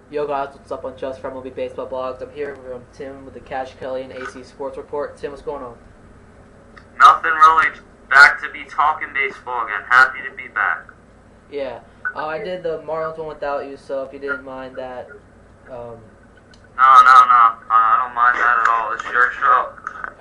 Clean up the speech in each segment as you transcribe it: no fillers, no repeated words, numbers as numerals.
Yo guys, what's up on Just for MLB Baseball Blogs? I'm here with Tim with the Cash Kelly and AC Sports Report. Tim, what's going on? Nothing really. Back to be talking baseball again. Happy to be back. Yeah, I did the Marlins one without you, so if you didn't mind that. No. I don't mind that at all. It's your show.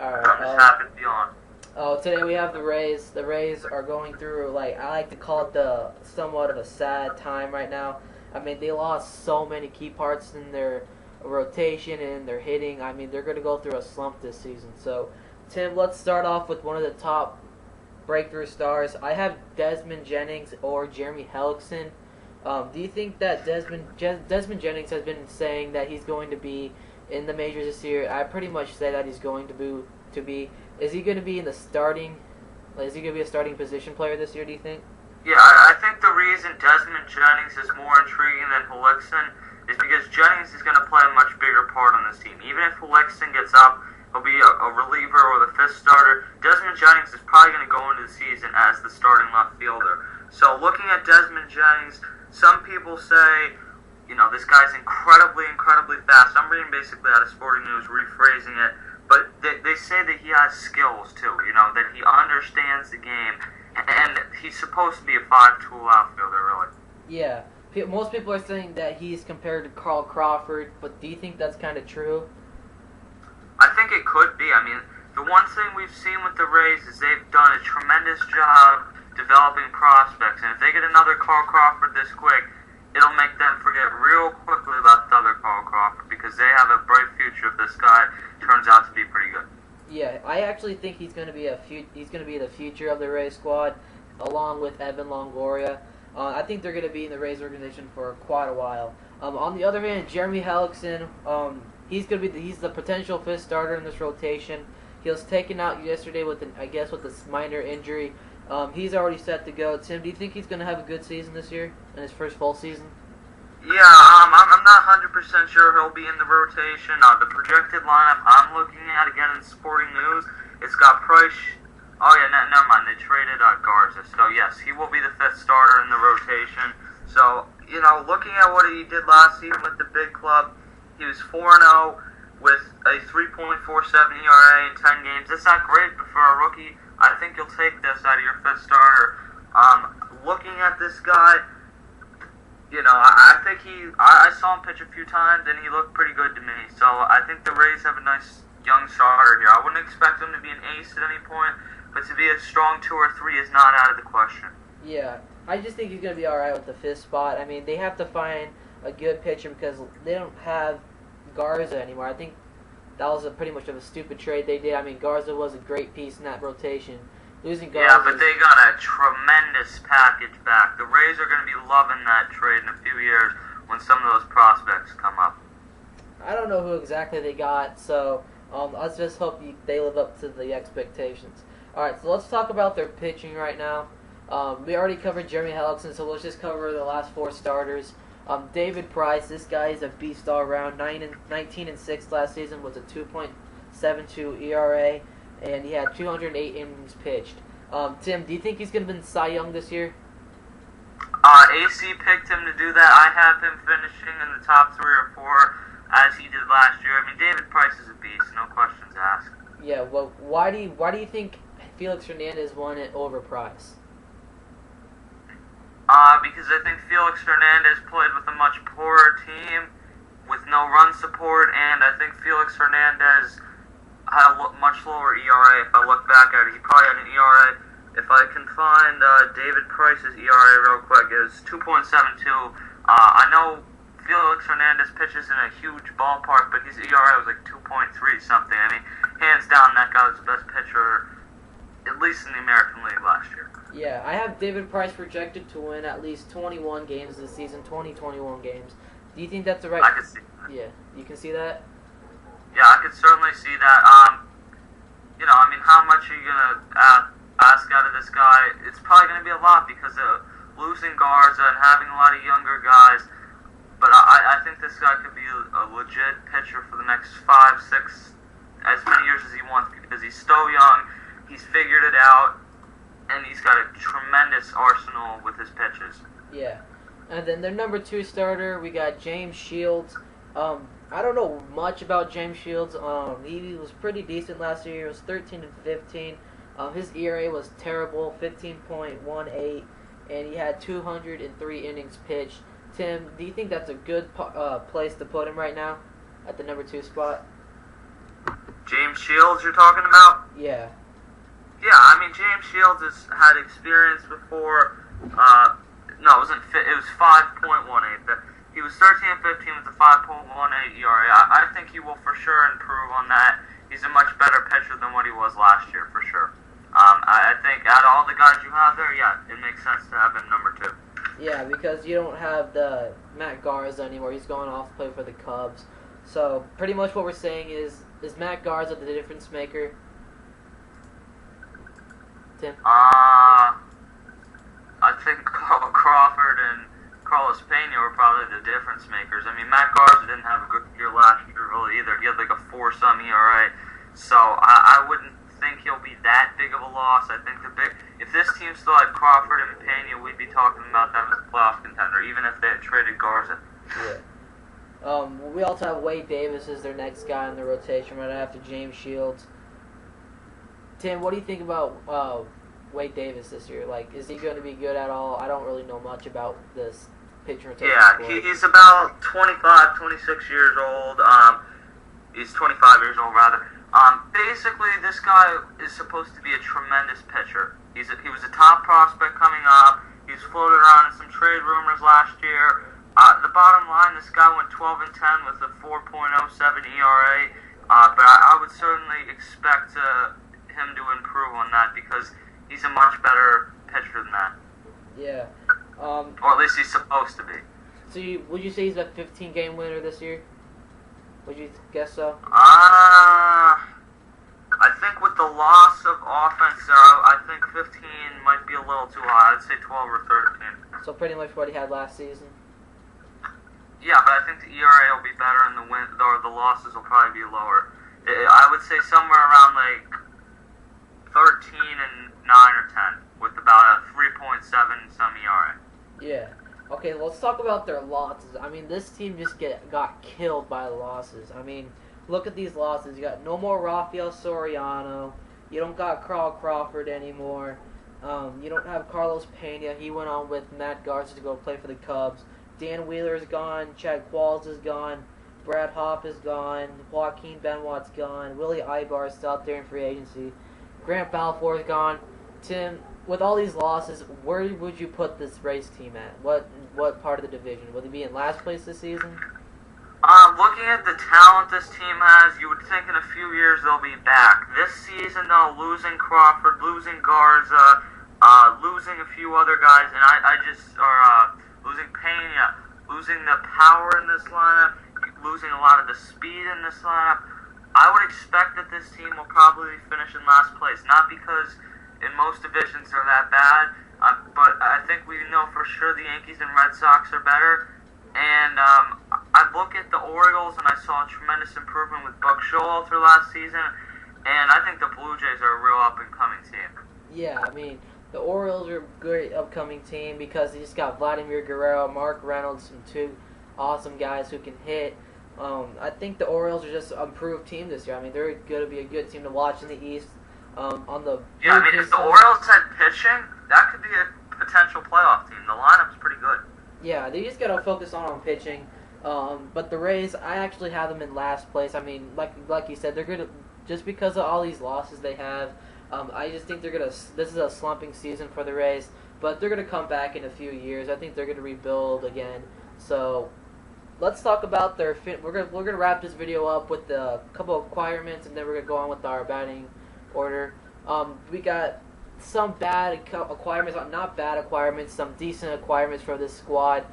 Alright. I'm just happy to be on. Today we have the Rays. The Rays are going through, I like to call it the somewhat of a sad time right now. I mean, they lost so many key parts in their rotation and their hitting. I mean, they're going to go through a slump this season. So, Tim, let's start off with one of the top breakthrough stars. I have Desmond Jennings or Jeremy Hellickson. Do you think that Desmond Jennings has been saying that he's going to be in the majors this year? I pretty much say that he's going to be. Is he going to be in the starting? Is he going to be a starting position player this year, do you think? Yeah, I think the reason Desmond Jennings is more intriguing than Hellickson is because Jennings is going to play a much bigger part on this team. Even if Hellickson gets up, he'll be a reliever or the fifth starter. Desmond Jennings is probably going to go into the season as the starting left fielder. So looking at Desmond Jennings, some people say, this guy's incredibly fast. I'm reading basically out of Sporting News, rephrasing it. But they say that he has skills too, that he understands the game. And he's supposed to be a 5-tool outfielder, really. Yeah. Most people are saying that he's compared to Carl Crawford, but do you think that's kind of true? I think it could be. I mean, the one thing we've seen with the Rays is they've done a tremendous job developing prospects. And if they get another Carl Crawford this quick, it'll make them forget real quickly about the other Carl Crawford because they have a bright future if this guy turns out to be pretty good. Yeah, I actually think he's going to be the future of the Rays squad, along with Evan Longoria. I think they're going to be in the Rays organization for quite a while. On the other hand, Jeremy Hellickson, he's the potential fifth starter in this rotation. He was taken out yesterday with a minor injury. He's already set to go. Tim, do you think he's going to have a good season this year in his first full season? Yeah, I'm not 100% sure he'll be in the rotation. The projected lineup I'm looking at, again in Sporting News, it's got Price. Oh, yeah, never mind. They traded Garza. So, yes, he will be the fifth starter in the rotation. So, looking at what he did last season with the big club, he was 4-0 with a 3.47 ERA in 10 games. That's not great, but for a rookie, I think you'll take this out of your fifth starter. Looking at this guy, I think I saw him pitch a few times, and he looked pretty good to me. So I think the Rays have a nice young starter here. I wouldn't expect him to be an ace at any point, but to be a strong 2 or 3 is not out of the question. Yeah, I just think he's going to be all right with the fifth spot. I mean, they have to find a good pitcher because they don't have Garza anymore. I think that was pretty much of a stupid trade they did. I mean, Garza was a great piece in that rotation. Losing Garza. Yeah, but they got a tremendous package back. The Rays are going to be loving that trade in a few years when some of those prospects come up. I don't know who exactly they got, so let's just hope they live up to the expectations. All right, so let's talk about their pitching right now. We already covered Jeremy Hellickson, so let's just cover the last 4 starters. David Price, this guy is a beast all around. 19-6 last season with a 2.72 ERA. And he had 208 innings pitched. Tim, do you think he's going to win Cy Young this year? AC picked him to do that. I have him finishing in the top 3 or 4 as he did last year. I mean, David Price is a beast, no questions asked. Yeah, well, why do you think Felix Hernandez won it over Price? Because I think Felix Hernandez played with a much poorer team with no run support, and I think Felix Hernandez had a much lower ERA. If I look back at it, he probably had an ERA. If I can find David Price's ERA real quick, it was 2.72. I know Felix Hernandez pitches in a huge ballpark, but his ERA was like 2.3 something. I mean, hands down, that guy was the best pitcher, at least in the American League last year. Yeah, I have David Price projected to win at least 21 games this season, 21 games. Do you think that's the right? I can see that. Yeah, you can see that? Yeah, I could certainly see that. I mean, how much are you going to ask out of this guy? It's probably going to be a lot because of losing Garza and having a lot of younger guys. But I think this guy could be a legit pitcher for the next 5, 6, as many years as he wants because he's so young, he's figured it out, and he's got a tremendous arsenal with his pitches. Yeah. And then their number 2 starter, we got James Shields. I don't know much about James Shields. He was pretty decent last year. He was 13 and 15. His ERA was terrible, 15.18, and he had 203 innings pitched. Tim, do you think that's a good place to put him right now at the number 2 spot? James Shields, you're talking about? Yeah. Yeah, I mean, James Shields has had experience before. No, it wasn't. It was 5.18. He was 13 and 15 with a 5.18 ERA. I think he will for sure improve on that. He's a much better pitcher than what he was last year, for sure. I think out of all the guys you have there, yeah, it makes sense to have him number 2. Yeah, because you don't have the Matt Garza anymore. He's gone off to play for the Cubs. So pretty much what we're saying is Matt Garza the difference maker? Tim? I think Carl Crawford and Carlos Pena were probably the difference makers. I mean, Matt Garza didn't have a good year last year really either. He had like a 4-some ERA. So I wouldn't think he'll be that big of a loss. I think if this team still had Crawford and Pena, we'd be talking about them as a playoff contender, even if they had traded Garza. Yeah. We also have Wade Davis as their next guy in the rotation right after James Shields. Tim, what do you think about Wade Davis this year? Like, is he going to be good at all? I don't really know much about this pitching rotation. Yeah, he's about 25, 26 years old. He's 25 years old, rather. Basically, this guy is supposed to be a tremendous pitcher. He was a top prospect coming up. He was floated around in some trade rumors last year. The bottom line, this guy went 12 and 10 with a 4.07 ERA. But I would certainly expect him to improve on that because he's a much better pitcher than that. Yeah. Or at least he's supposed to be. So would you say he's a 15-game winner this year? Would you guess so? I think with the loss of offense, I think 15 might be a little too high. I'd say 12 or 13. So pretty much what he had last season? Yeah, but I think the ERA will be better and the losses will probably be lower. I would say somewhere around like 13 and 9 or 10 with about a 3.7 some ERA. Yeah. Okay, let's talk about their losses. I mean, this team just got killed by the losses. I mean, look at these losses. You got no more Rafael Soriano. You don't got Carl Crawford anymore. You don't have Carlos Pena. He went on with Matt Garza to go play for the Cubs. Dan Wheeler's gone. Chad Qualls is gone. Brad Hoff is gone. Joaquin Benoit's gone. Willie Ibar's still out there in free agency. Grant Balfour's gone. Tim, with all these losses, where would you put this Rays team at? What part of the division? Will they be in last place this season? Looking at the talent this team has, you would think in a few years they'll be back. This season, though, losing Crawford, losing Garza, losing a few other guys, and losing Pena, losing the power in this lineup, losing a lot of the speed in this lineup, I would expect that this team will probably finish in last place. Not because in most divisions they're that bad, but I think we know for sure the Yankees and Red Sox are better. And I look at the Orioles, and I saw a tremendous improvement with Buck Showalter last season, and I think the Blue Jays are a real up-and-coming team. Yeah, I mean, the Orioles are a great upcoming team because they just got Vladimir Guerrero, Mark Reynolds, and 2 awesome guys who can hit. I think the Orioles are just an improved team this year. I mean, they're going to be a good team to watch in the East. Yeah, I mean, if the Orioles had pitching, that could be a potential playoff team. The lineup's pretty good. Yeah, they just got to focus on pitching. But the Rays, I actually have them in last place. I mean, like you said, they're going to, just because of all these losses they have, I just think this is a slumping season for the Rays, but they're going to come back in a few years. I think they're going to rebuild again. So let's talk about we're going to wrap this video up with a couple of acquirements, and then we're going to go on with our batting order. We got some bad acquirements, not bad acquirements, some decent acquirements for this squad.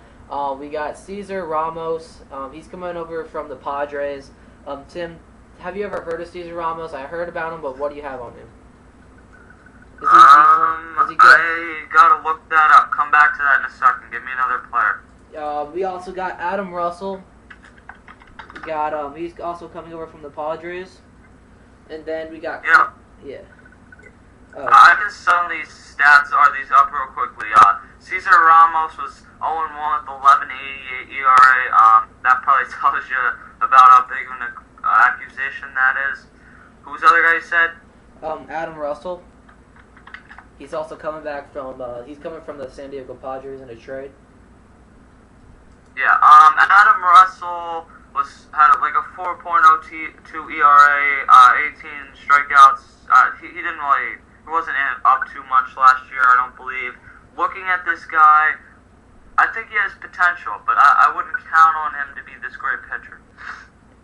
We got Cesar Ramos. He's coming over from the Padres. Tim, have you ever heard of Cesar Ramos? I heard about him, but what do you have on him? Is he good? I gotta look that up. Come back to that in a second. Give me another player. We also got Adam Russell. We got he's also coming over from the Padres. And then we got I can sum these stats up real quickly. Cesar Ramos was 0-1 with 11.88 ERA. That probably tells you about how big of an accusation that is. Who's the other guy you said? Adam Russell. He's also coming back from. He's coming from the San Diego Padres in a trade. Yeah. Adam Russell had like a 4.02 ERA, 18 strikeouts. He didn't really. He wasn't in it up too much last year, I don't believe. Looking at this guy, I think he has potential, but I wouldn't count on him to be this great pitcher.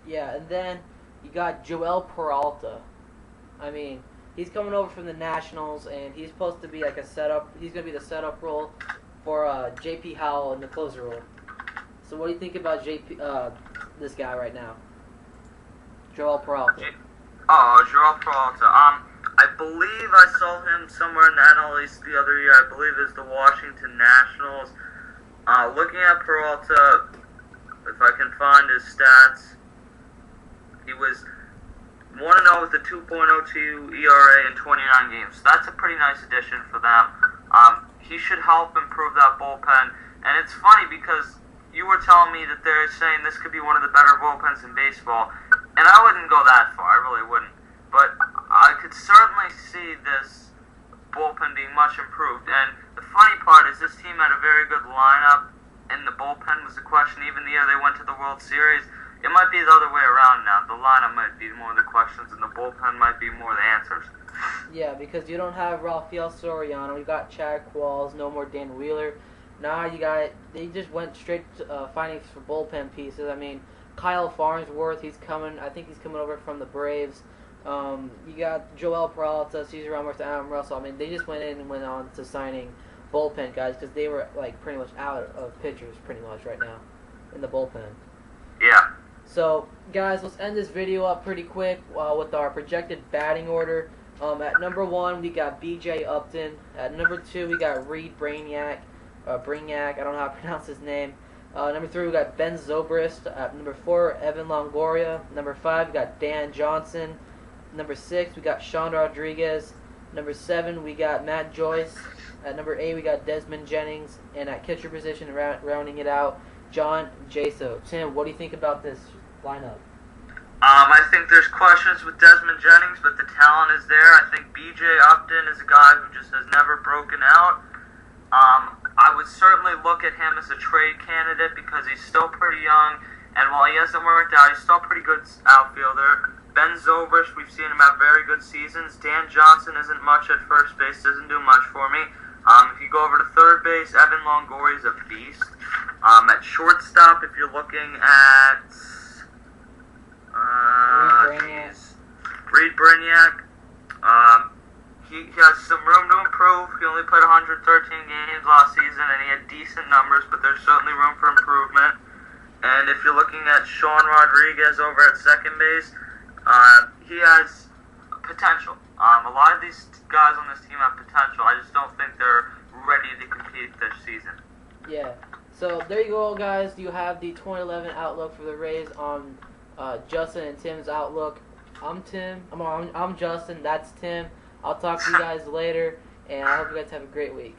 Yeah, and then you got Joel Peralta. I mean, he's coming over from the Nationals, and he's supposed to be like a setup. He's going to be the setup role for J.P. Howell in the closer role. So what do you think about this guy right now? Joel Peralta. Joel Peralta. I believe I saw him somewhere in the NL East the other year. I believe it was the Washington Nationals. Looking at Peralta, if I can find his stats, he was 1-0 with a 2.02 ERA in 29 games. So that's a pretty nice addition for them. He should help improve that bullpen. And it's funny because you were telling me that they're saying this could be one of the better bullpens in baseball. And I wouldn't go that far. I really wouldn't. But I could certainly see this bullpen being much improved. And the funny part is this team had a very good lineup, and the bullpen was a question even the year they went to the World Series. It might be the other way around now. The lineup might be more the questions, and the bullpen might be more the answers. Yeah, because you don't have Rafael Soriano. You got Chad Qualls, no more Dan Wheeler. Now they just went straight to finding for bullpen pieces. I mean, Kyle Farnsworth, I think he's coming over from the Braves. You got Joel Peralta, Cesar Ramos, Adam Russell. I mean, they just went in and went on to signing bullpen guys because they were like pretty much out of pitchers pretty much right now in the bullpen. Yeah. So, guys, let's end this video up pretty quick with our projected batting order. At number 1, we got B.J. Upton. At number 2, we got Reed Brainiac. I don't know how to pronounce his name. Number 3, we got Ben Zobrist. At number 4, Evan Longoria. Number 5, we got Dan Johnson. Number 6, we got Sean Rodriguez. Number 7, we got Matt Joyce. At number 8, we got Desmond Jennings. And at catcher position, rounding it out, John Jaso. Tim, what do you think about this lineup? I think there's questions with Desmond Jennings, but the talent is there. I think B.J. Upton is a guy who just has never broken out. I would certainly look at him as a trade candidate because he's still pretty young, and while he hasn't worked out, he's still a pretty good outfielder. Ben Zobrist, we've seen him have very good seasons. Dan Johnson isn't much at first base, doesn't do much for me. If you go over to third base, Evan Longoria is a beast. At shortstop, if you're looking at Reed Brainiac, he has some room to improve. He only played 113 games last season, and he had decent numbers, but there's certainly room for improvement. And if you're looking at Sean Rodriguez over at second base, he has potential. A lot of these guys on this team have potential. I just don't think they're ready to compete this season. Yeah. So there you go, guys. You have the 2011 outlook for the Rays on Justin and Tim's outlook. I'm Tim. I'm Justin. That's Tim. I'll talk to you guys later, and I hope you guys have a great week.